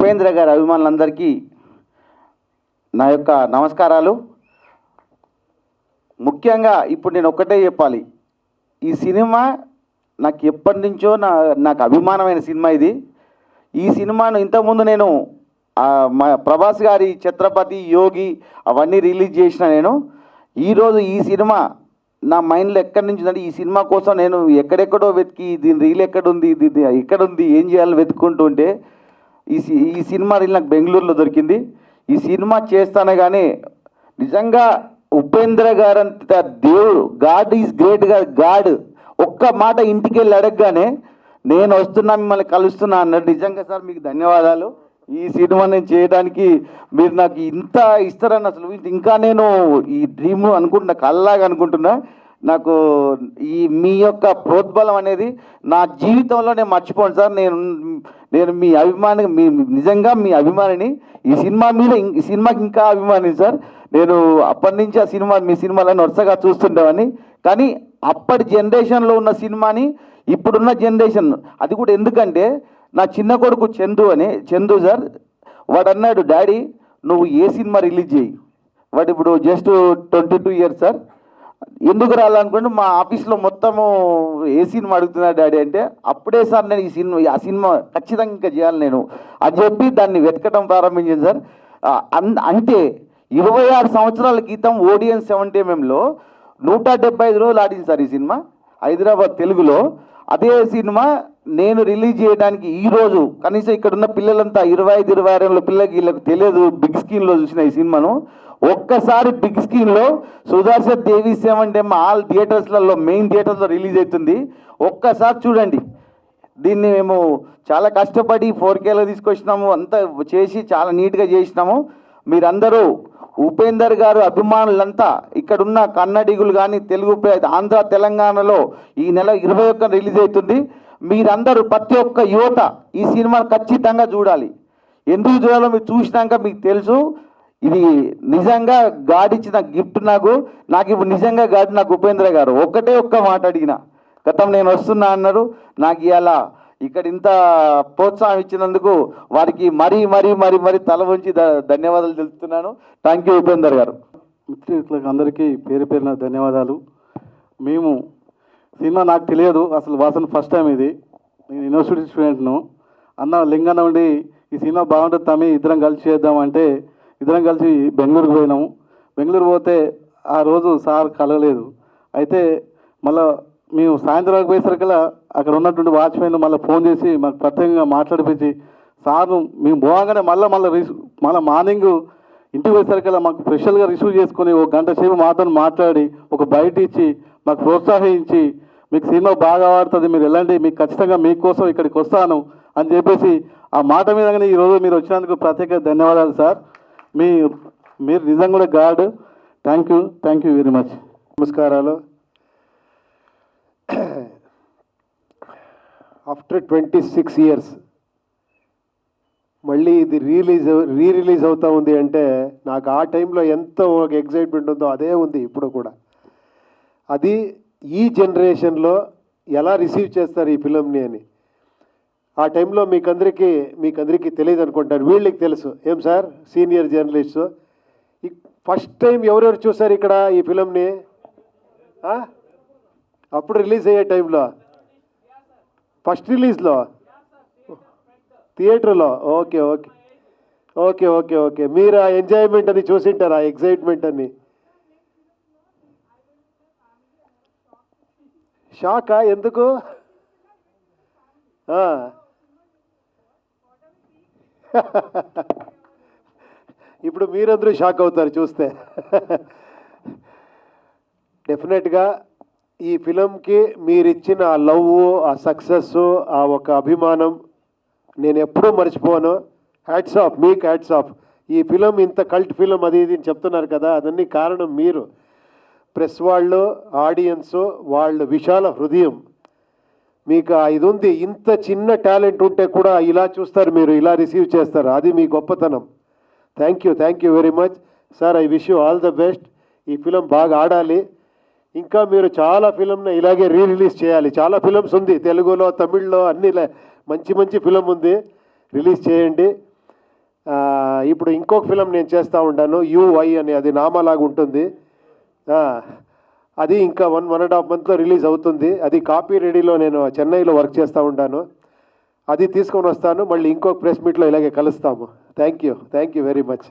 ఉపేంద్ర గారి అభిమానులందరికీ నా యొక్క నమస్కారాలు. ముఖ్యంగా ఇప్పుడు నేను ఒక్కటే చెప్పాలి, ఈ సినిమా నాకు ఎప్పటి నుంచో నాకు అభిమానమైన సినిమా ఇది. ఈ సినిమాను ఇంతకుముందు నేను మా ప్రభాస్ గారి ఛత్రపతి, యోగి అవన్నీ రిలీజ్ చేసిన నేను. ఈరోజు ఈ సినిమా నా మైండ్లో ఎక్కడి నుంచి అంటే ఈ సినిమా కోసం నేను ఎక్కడెక్కడో వెతికి దీని రీల్ ఎక్కడుంది, ఇది ఎక్కడుంది, ఏం చేయాలో వెతుక్కుంటుంటే ఈ సినిమా రీల్ నాకు బెంగళూరులో దొరికింది. ఈ సినిమా చేస్తానే కానీ నిజంగా ఉపేంద్ర గారంత దేవుడు, గాడ్ ఈజ్ గ్రేట్ గాడ్ ఒక్క మాట ఇంటికి వెళ్ళి అడగగానే నేను వస్తున్నా, మిమ్మల్ని కలుస్తున్నా అన్నాడు. నిజంగా సార్ మీకు ధన్యవాదాలు. ఈ సినిమా నేను చేయడానికి మీరు నాకు ఇంత ఇస్తారని అసలు ఇంకా నేను ఈ డ్రీమ్ అనుకుంటున్నా, కల్లాగా అనుకుంటున్నా. నాకు మీ యొక్క ప్రోద్బలం అనేది నా జీవితంలో నేను మర్చిపోను సార్. నేను మీ అభిమాని, నిజంగా మీ అభిమానిని. ఈ సినిమాకి ఇంకా అభిమాని సార్. నేను అప్పటి నుంచి మీ సినిమాలను వరుసగా చూస్తుండేవాడిని. కానీ అప్పటి జనరేషన్లో ఉన్న సినిమాని ఇప్పుడున్న జనరేషన్, అది కూడా ఎందుకంటే నా చిన్న కొడుకు చందు సార్, వాడు అన్నాడు, డాడీ నువ్వు ఏ సినిమా రిలీజ్ చేయి. వాడు ఇప్పుడు జస్ట్ 22 ఇయర్స్ సార్. ఎందుకు రాలనుకుంటే మా ఆఫీస్లో మొత్తము ఏ సినిమా అడుగుతున్నా డాడీ అంటే, అప్పుడే సార్ నేను ఆ సినిమా ఖచ్చితంగా ఇంకా చేయాలి నేను అని చెప్పి దాన్ని వెతకడం ప్రారంభించాను సార్. అంటే 26 సంవత్సరాల క్రితం ఓడియన్ 70mm 175 రోజులు ఆడింది సార్ ఈ సినిమా హైదరాబాద్ తెలుగులో. అదే సినిమా నేను రిలీజ్ చేయడానికి ఈరోజు కనీసం ఇక్కడ ఉన్న పిల్లలంతా 25-26 పిల్లలకి వీళ్ళకి తెలియదు బిగ్ స్క్రీన్లో చూసిన ఈ సినిమాను. ఒక్కసారి బిగ్ స్క్రీన్లో సుదర్శన్ దేవి 70mm ఆల్ థియేటర్స్లలో, మెయిన్ థియేటర్స్లో రిలీజ్ అవుతుంది. ఒక్కసారి చూడండి. దీన్ని మేము చాలా కష్టపడి 4Kలో తీసుకొచ్చినాము, అంతా చేసి చాలా నీట్గా చేసినాము. మీరందరూ ఉపేందర్ గారు అభిమానులంతా ఇక్కడున్న కన్నడిగులు కానీ తెలుగు ఆంధ్ర తెలంగాణలో ఈ నెల 21 రిలీజ్ అవుతుంది. మీరందరూ ప్రతి ఒక్క యువత ఈ సినిమాను ఖచ్చితంగా చూడాలి. ఎందుకు చూడాలో మీరు చూసినాక మీకు తెలుసు. ఇది నిజంగా గాడ్ ఇచ్చిన గిఫ్ట్ నాకు ఇప్పుడు నిజంగా గాడ్ నాకు ఉపేంద్ర గారు ఒక్క మాట అడిగిన గతం నేను వస్తున్నా అన్నారు. నాకు ఇవాళ ఇక్కడ ఇంత ప్రోత్సాహం ఇచ్చినందుకు వారికి మరీ తల వంచి ధన్యవాదాలు తెలుపుతున్నాను. థ్యాంక్ యూ ఉపేందర్ గారు. మిత్రులకు అందరికీ పేరు పేరున ధన్యవాదాలు. మేము సినిమా నాకు తెలియదు అసలు, వాసన ఫస్ట్ టైం ఇది. నేను యూనివర్సిటీ స్టూడెంట్ను. లింగన్న ఉండి ఈ సినిమా బాగుంటుంది తమ్మి, ఇద్దరం కలిసి చేద్దామంటే ఇద్దరం కలిసి బెంగళూరుకు పోయినాము. బెంగళూరు పోతే ఆ రోజు సార్ కలగలేదు. అయితే మళ్ళీ మేము సాయంత్రం పోయేసరికల్లా అక్కడ ఉన్నటువంటి వాచ్మెన్ మళ్ళీ ఫోన్ చేసి మాకు ప్రత్యేకంగా మాట్లాడిపించి సార్ను మేము పోగానే మళ్ళీ మార్నింగ్ ఇంటికి పోయేసరికల్లా మాకు స్పెషల్గా రిసీవ్ చేసుకొని 1 గంట సేపు మాతో మాట్లాడి ఒక బయట ఇచ్చి మాకు ప్రోత్సహించి మీకు సినిమా బాగా ఆడుతుంది, మీరు వెళ్ళండి, మీకు ఖచ్చితంగా మీకోసం ఇక్కడికి వస్తాను అని చెప్పేసి ఆ మాట మీదగానే ఈరోజు మీరు వచ్చినందుకు ప్రత్యేక ధన్యవాదాలు సార్. మీరు నిజంగా కూడా God. Thank you very much. నమస్కారాలు. ఆఫ్టర్ 26 ఇయర్స్ మళ్ళీ ఇది రిలీజ్ అవుతూ ఉంది అంటే నాకు ఆ టైంలో ఎంత ఒక ఎగ్జైట్మెంట్ ఉందో అదే ఉంది ఇప్పుడు కూడా. అది ఈ జనరేషన్లో ఎలా రిసీవ్ చేస్తారు ఈ ఫిలింని అని ఆ టైంలో మీకందరికీ తెలియదు అనుకుంటారు. వీళ్ళకి తెలుసు. ఏం sir senior journalist, first time ఎవరెవరు చూసారు ఇక్కడ ఈ ఫిలింని? అప్పుడు రిలీజ్ అయ్యే టైంలో ఫస్ట్ రిలీజ్లో థియేటర్లో. ఓకే. మీరు ఆ ఎంజాయ్మెంట్ అని చూసింటారు, ఆ ఎగ్జైట్మెంట్ అని. షాకా ఎందుకు? ఇప్పుడు మీరందరూ షాక్ అవుతారు చూస్తే. డెఫినెట్గా ఈ ఫిలంకి మీరిచ్చిన ఆ లవ్, ఆ సక్సెస్, ఆ ఒక అభిమానం నేను ఎప్పుడూ మర్చిపోను. హ్యాట్స్ ఆఫ్, మీకు హ్యాట్స్ ఆఫ్. ఈ ఫిలం ఇంత కల్ట్ ఫిలం అది ఇది చెప్తున్నారు కదా, అదన్నీ కారణం మీరు. ప్రెస్ వాళ్ళు, ఆడియన్స్, వాళ్ళ విశాల హృదయం, మీకు ఇది ఉంది. ఇంత చిన్న టాలెంట్ ఉంటే కూడా ఇలా చూస్తారు, మీరు ఇలా రిసీవ్ చేస్తారు, అది మీ గొప్పతనం. Thank you very much sir. I wish you all the best. ఈ ఫిలం బాగా ఆడాలి. ఇంకా మీరు చాలా ఫిలంని ఇలాగే రిలీజ్ చేయాలి. చాలా ఫిలమ్స్ ఉంది, తెలుగులో, తమిళ్లో, అన్ని మంచి ఫిలం ఉంది, రిలీజ్ చేయండి. ఇప్పుడు ఇంకొక ఫిలం నేను చేస్తూ ఉంటాను యువై అని, అది నామాలాగా ఉంటుంది. అది ఇంకా 1.5 మంత్లో రిలీజ్ అవుతుంది. అది కాపీ రెడీలో నేను చెన్నైలో వర్క్ చేస్తూ ఉంటాను. అది తీసుకొని వస్తాను. మళ్ళీ ఇంకొక ప్రెస్ మీట్లో ఇలాగే కలుస్తాము. Thank you very much.